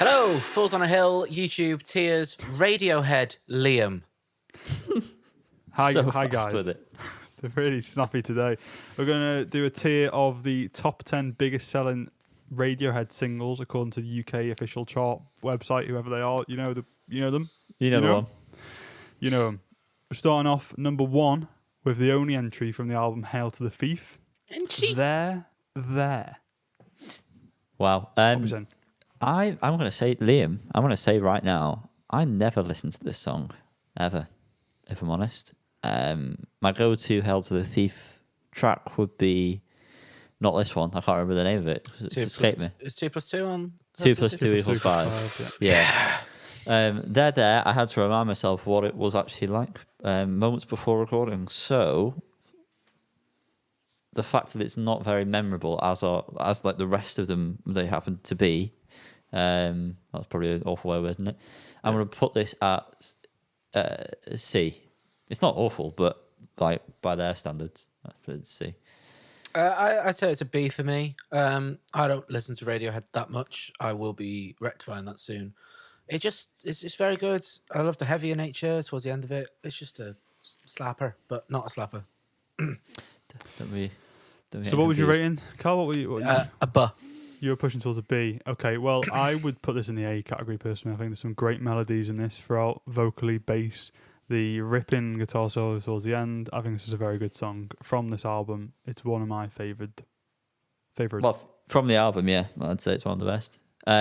Hello, Fools on a Hill, YouTube, Tears, Radiohead, Liam. Hi fast guys. with it. They're really snappy today. We're going to do a tier of the top 10 biggest selling Radiohead singles according to the UK official chart website, whoever they are. You know them? You know the You know one. You know them. We're starting off number 1 with the only entry from the album Hail to the Thief. Entry? There. Wow. What was in? I'm going to say, Liam, I'm going to say right now, I never listened to this song, ever, if I'm honest. My go-to Hail to the Thief track would be, not this one, I can't remember the name of it. It's escaped me. Is 2 plus 2 on? 2 plus 2 equals 5. Yeah. They're there. I had to remind myself what it was actually like moments before recording. So the fact that it's not very memorable as like the rest of them they happen to be, that's probably an awful way of wording it. I'm going to put this at C. It's not awful, but like by their standards, I put it C. I'd say it's a B for me. I don't listen to Radiohead that much. I will be rectifying that soon. It's just very good. I love the heavier nature towards the end of it. It's just a slapper, but not a slapper. Don't be So what was your confused. rating, Carl? What were you A B. You were pushing towards a B. Okay, well, I would put this in the A category personally. I think there's some great melodies in this throughout, vocally, bass, the ripping guitar solos towards the end. I think this is a very good song from this album. It's one of my favourite. Well, from the album, yeah, I'd say it's one of the best. So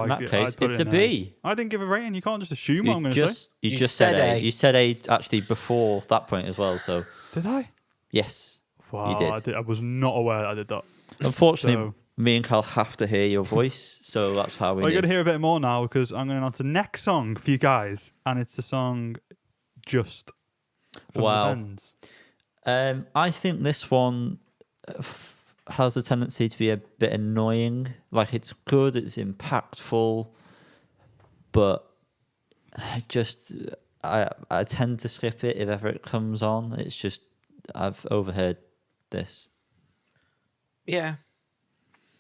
In that case, I'd put it's it a in B. I didn't give a rating. You can't just assume what I'm going to say. You You just said said A. A. You said A actually before that point as well. So Did I? yes, Wow, you did. I was not aware that I did that. Unfortunately, So- me and Carl have to hear your voice, so that's how we. Well, you're knew. going to hear a bit more now because I'm going on to the next song for you guys, and it's the song Just from Wow. the Bends. I think this one has a tendency to be a bit annoying. Like it's good, it's impactful, but I tend to skip it if ever it comes on. It's just I've overheard this. Yeah.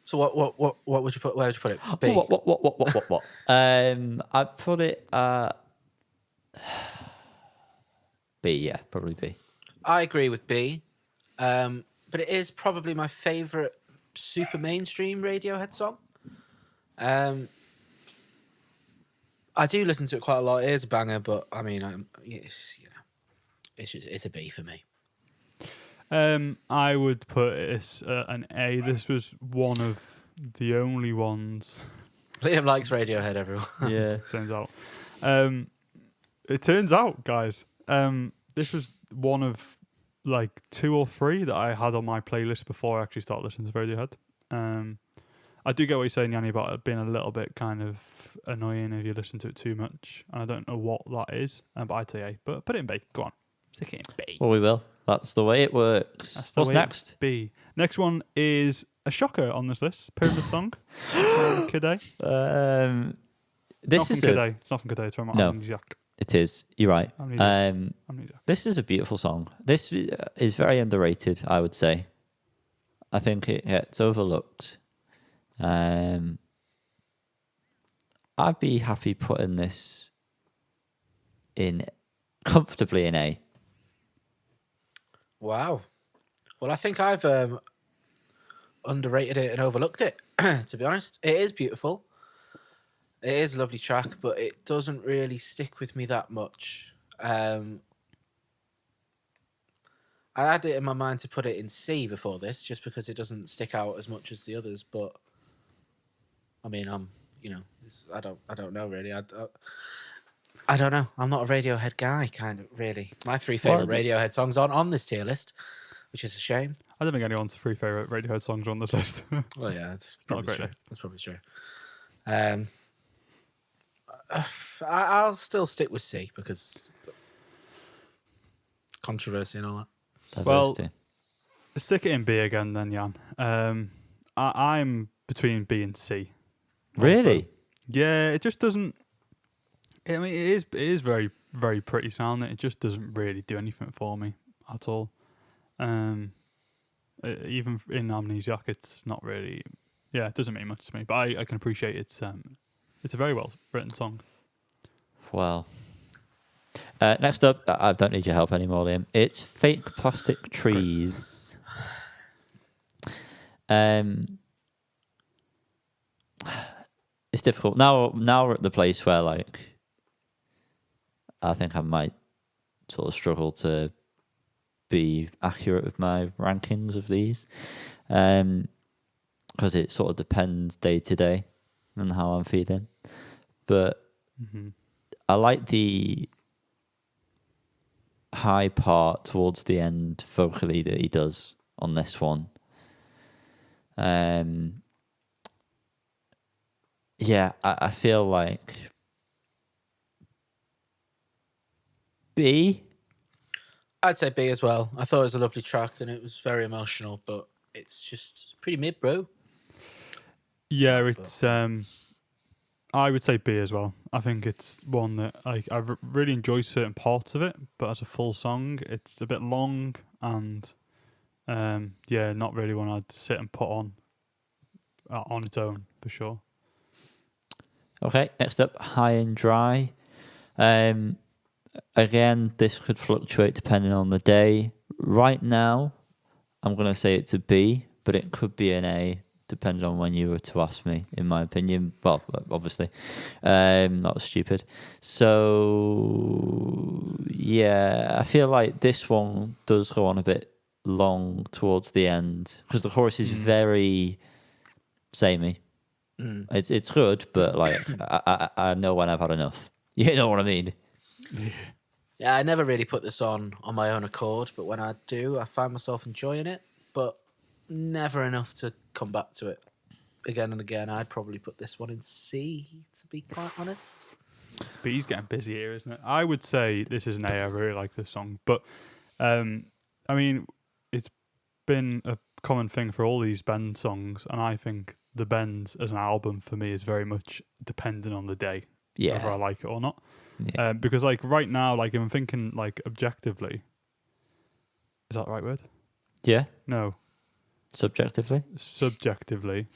So what would you put? Where would you put it? B. What? I'd put it at B. Yeah, probably B. I agree with B, but it is probably my favourite super mainstream Radiohead song. I do listen to it quite a lot. It is a banger, but I mean, it's a B for me. I would put it an A. This was one of the only ones. Liam likes Radiohead, everyone. Yeah. It turns out, guys, this was one of like 2 or 3 that I had on my playlist before I actually started listening to Radiohead. I do get what you're saying, Yanni, about it being a little bit kind of annoying if you listen to it too much. And I don't know what that is, but I'd say A. But put it in B. Go on. Stick it in B. Well, we will. That's the way it works. That's the What's way next? B. Next one is a shocker on this list. Pyramid Song. Kid A. This Not is from Kid A. It's not from Kid A. It's from No. Amnesiac. It is. You're right. Amnesiac. This is a beautiful song. This is very underrated, I would say. I think it gets overlooked. I'd be happy putting this in comfortably in A. Wow. Well, I think I've underrated it and overlooked it, to be honest. It is beautiful. It is a lovely track, but it doesn't really stick with me that much. I had it in my mind to put it in C before this, just because it doesn't stick out as much as the others. But I mean, I don't know really. I don't know. I'm not a Radiohead guy, kind of really. My 3 favorite Radiohead songs aren't on this tier list, which is a shame. I don't think anyone's 3 favourite Radiohead songs are on this list. Well, yeah, it's Not a probably great true. list. That's probably true. I'll still stick with C because controversy and all that. Well, Diversity. stick it in B again then, Jan. I'm between B and C. Really? Also. Yeah, it just doesn't... I mean, it is very, very pretty sounding. It just doesn't really do anything for me at all. Even in Amnesiac, it's not really... Yeah, it doesn't mean much to me, but I can appreciate its It's a very well written song. Well. Next up, I don't need your help anymore, Liam. It's Fake Plastic Trees. It's difficult. Now we're at the place where, like, I think I might sort of struggle to be accurate with my rankings of these. Because it sort of depends day to day on how I'm feeling. But I like the high part towards the end vocally that he does on this one. Yeah, I feel like B. I'd say B as well. I thought it was a lovely track and it was very emotional, but it's just pretty mid, bro. Yeah, it's I would say B as well. I think it's one that I really enjoy certain parts of it, but as a full song, it's a bit long and not really one I'd sit and put on its own for sure. Okay, next up, High and Dry. Again, this could fluctuate depending on the day. Right now, I'm going to say it's a B, but it could be an A, depending on when you were to ask me, in my opinion. Well, obviously, not stupid. So, yeah, I feel like this one does go on a bit long towards the end, because the chorus is very samey. It's good, but like I know when I've had enough. You know what I mean? Yeah, I never really put this on my own accord, but when I do, I find myself enjoying it, but never enough to come back to it again and again. I'd probably put this one in C, to be quite honest. But he's getting busy here, isn't it? I would say this is an A. I really like this song, but I mean, it's been a common thing for all these Bend songs, and I think the Bend as an album for me is very much dependent on the day, whether I like it or not. Yeah. Because like right now, like if I'm thinking like objectively, is that the right word? Yeah. No. Subjectively.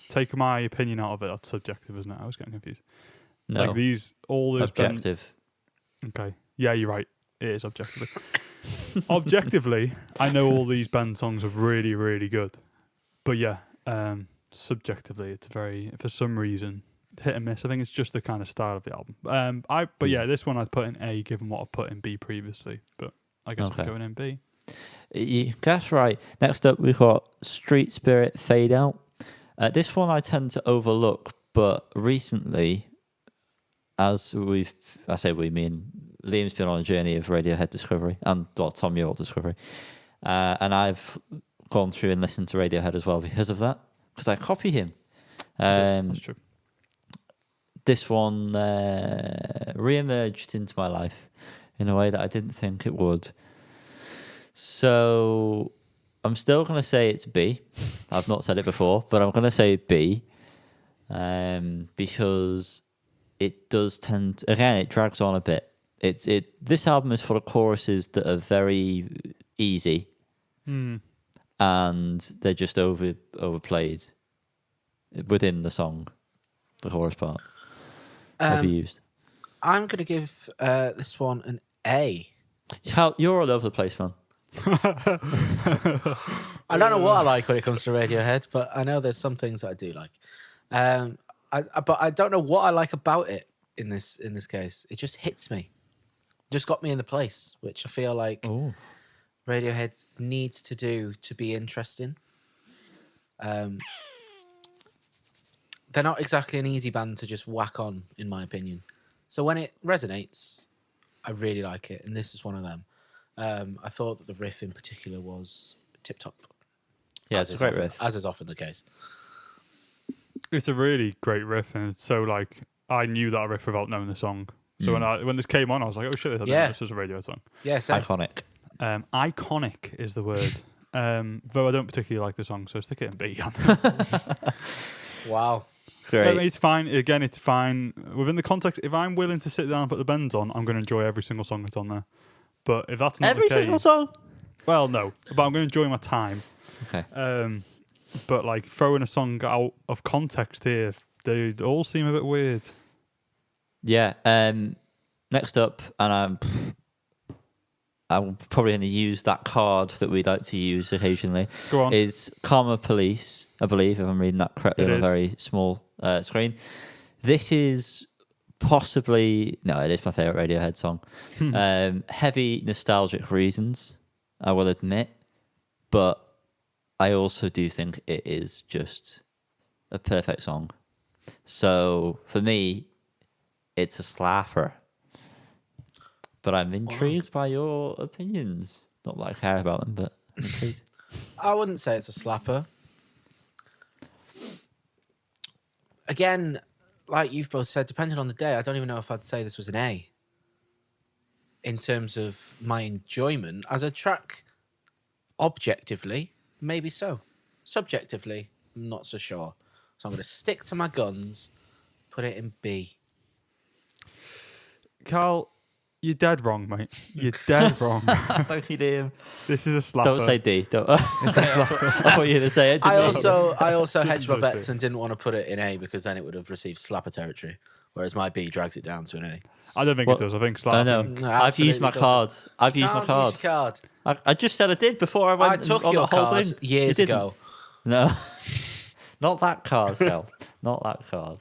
Take my opinion out of it. That's subjective, isn't it? I was getting confused. No. Like all those objective. Okay. Yeah, you're right. It is objectively. Objectively, I know all these band songs are really, really good. But yeah, subjectively, it's very, for some reason, hit and miss. I think it's just the kind of style of the album. But yeah, this one I'd put in A, given what I put in B previously. But I guess it's going in B. That's right. Next up, we've got Street Spirit Fade Out. This one I tend to overlook, but recently, as me and Liam's been on a journey of Radiohead discovery, and Tom York discovery, and I've gone through and listened to Radiohead as well because of that, because I copy him. That's true. This one re-emerged into my life in a way that I didn't think it would. So I'm still going to say it's B. I've not said it before, but I'm going to say B because it does tend to, again, it drags on a bit. This album is full of choruses that are very easy and they're just overplayed within the song, the chorus part. Overused. I'm going to give this one an A. You're all over the place, man. I don't know what I like when it comes to Radiohead, but I know there's some things that I do like. But I don't know what I like about it in this case. It just hits me. Just got me in the place, which I feel like Radiohead needs to do to be interesting. They're not exactly an easy band to just whack on, in my opinion. So when it resonates, I really like it, and this is one of them. I thought that the riff in particular was tip-top. Yeah, it's a great riff. As is often the case. It's a really great riff, and it's so like, I knew that riff without knowing the song. So when this came on, I was like, oh shit, this is a Radiohead song. Yeah, same. Iconic. Iconic is the word. Though I don't particularly like the song, so stick it in B. Wow. Great. I mean, it's fine. Again, it's fine. Within the context, if I'm willing to sit down and put the Bends on, I'm going to enjoy every single song that's on there. But if that's not every the case, single song? Well, no. But I'm going to enjoy my time. Okay. But like throwing a song out of context here, they all seem a bit weird. Yeah. Next up, and I'm probably going to use that card that we like to use occasionally. Go on. Is Karma Police, I believe, if I'm reading that correctly It on a is. very small screen. This is possibly... No, it is my favourite Radiohead song. Heavy nostalgic reasons, I will admit. But I also do think it is just a perfect song. So, for me, it's a slapper. But I'm intrigued by your opinions. Not that I care about them, but I'm intrigued. I wouldn't say it's a slapper. Again, like you've both said, depending on the day, I don't even know if I'd say this was an A. In terms of my enjoyment as a track, objectively, maybe so. Subjectively, I'm not so sure. So I'm going to stick to my guns, put it in B. Carl, you're dead wrong, mate. You're dead wrong. Thank you, Liam. This is a slapper. Don't say D. Don't. I thought you were going to say it. I didn't you? also hedged my So bets true. and didn't want to put it in A because then it would have received slapper territory, whereas my B drags it down to an A. I don't think Well, it does. I think I slapper. know. No, I've used my absolutely card. I've used my Can't card. use your card. I just said I did before I went I took on your the whole card thing. years You didn't. ago. No. Not that card, Kel. Not that card.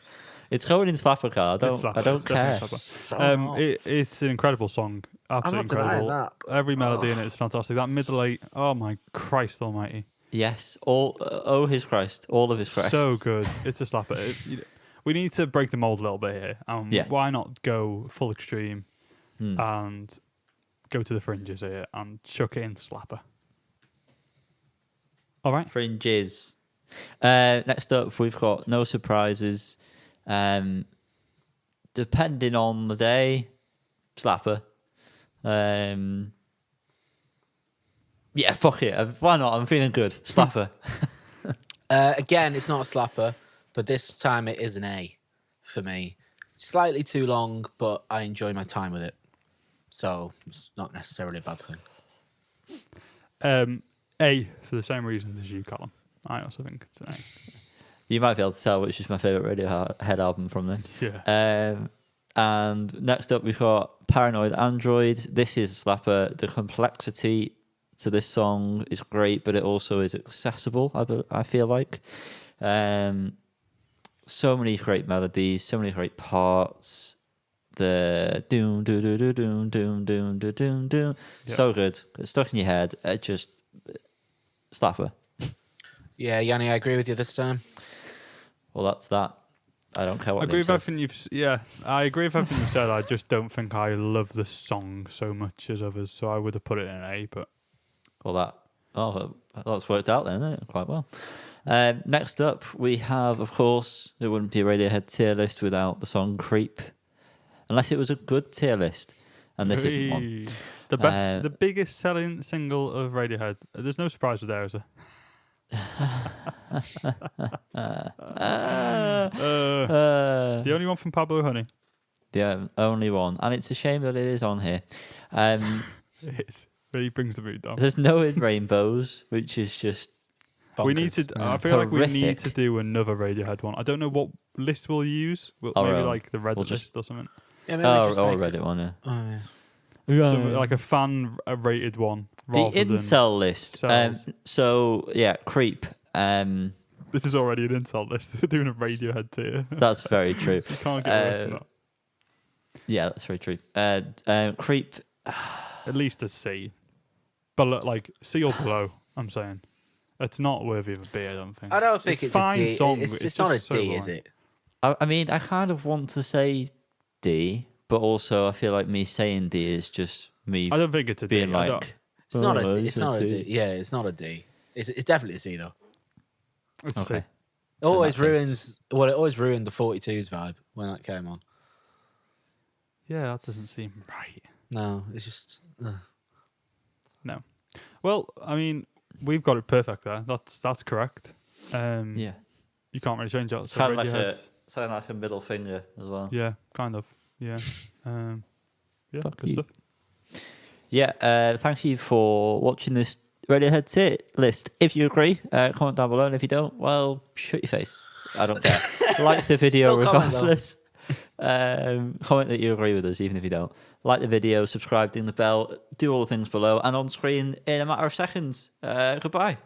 It's going in slapper card. It's slapper. I don't It's definitely care. slapper. It's an incredible song. Absolutely not denying incredible. that. Every melody in it is fantastic. That middle eight, oh my Christ almighty. Yes. Oh, his Christ. All of his Christ. So good. It's a slapper. We need to break the mold a little bit here. Yeah. Why not go full extreme and go to the fringes here and chuck it in slapper? All right. Fringes. Next up, we've got No Surprises. Depending on the day, slapper. Yeah, fuck it. Why not? I'm feeling good. Slapper. Again, it's not a slapper, but this time it is an A for me. Slightly too long, but I enjoy my time with it. So it's not necessarily a bad thing. A, for the same reasons as you, Callum. I also think it's an A. You might be able to tell which is my favourite Radiohead album from this. Yeah. And next up, we've got Paranoid Android. This is a slapper. The complexity to this song is great, but it also is accessible, I feel like. So many great melodies, so many great parts. The doom, doom, doom, doom, doom, doom, doom, doom, doom. Yep. So good. It's stuck in your head. It just slapper. Yeah, Yanni, I agree with you this time. Well, that's that. I don't care what I agree Liam with says. everything I agree with everything you've said. I just don't think I love the song so much as others, so I would have put it in an A, but Well, that's worked out then, isn't it? Quite well. Next up, we have, of course, there wouldn't be a Radiohead tier list without the song Creep. Unless it was a good tier list. And this isn't one. Hey. The best, the biggest selling single of Radiohead. There's no surprises there, is there? The only one from Pablo Honey. The only one. And it's a shame that it is on here. It is. Really brings the mood down. There's no In Rainbows, which is just... We need to. Bonkers. I feel like we need Horrific. to do another Radiohead one. I don't know what list we'll use. Maybe like the Red we'll list just- or something. Yeah, maybe just I make read it- it one, yeah. Oh, yeah. Some, like a fan rated one. The Rather than incel list. cells. So, yeah, Creep. This is already an insult list. We're doing a Radiohead tier. That's very true. You can't get worse than that. Yeah, that's very true. Creep. At least a C. But like C or below, I'm saying. It's not worthy of a B, I don't think. I don't think it's a fine D. song. It's not a just so D, is boring. it? I mean, I kind of want to say D, but also I feel like me saying D is just me I don't think it's a D. being I don't- like... It's not "Oh, a. It's not a D." D. Yeah, it's not a D. It's definitely a C though. It's a C. Okay. It always that case- ruins. Well, it always ruined the 42s vibe when that came on. Yeah, that doesn't seem right. No, it's just. No. Well, I mean, we've got it perfect there. That's correct. Yeah. You can't really change that. It's So kind of Radiohead- like a middle finger as well. Yeah, kind of. Yeah. Yeah, Fuck good you. stuff. Yeah, thank you for watching this Radiohead tier list. If you agree, comment down below. And if you don't, well, shut your face. I don't care. Like the video Still comment, though. regardless. Comment that you agree with us, even if you don't. Like the video, subscribe, ding the bell, do all the things below, and on screen in a matter of seconds. Goodbye.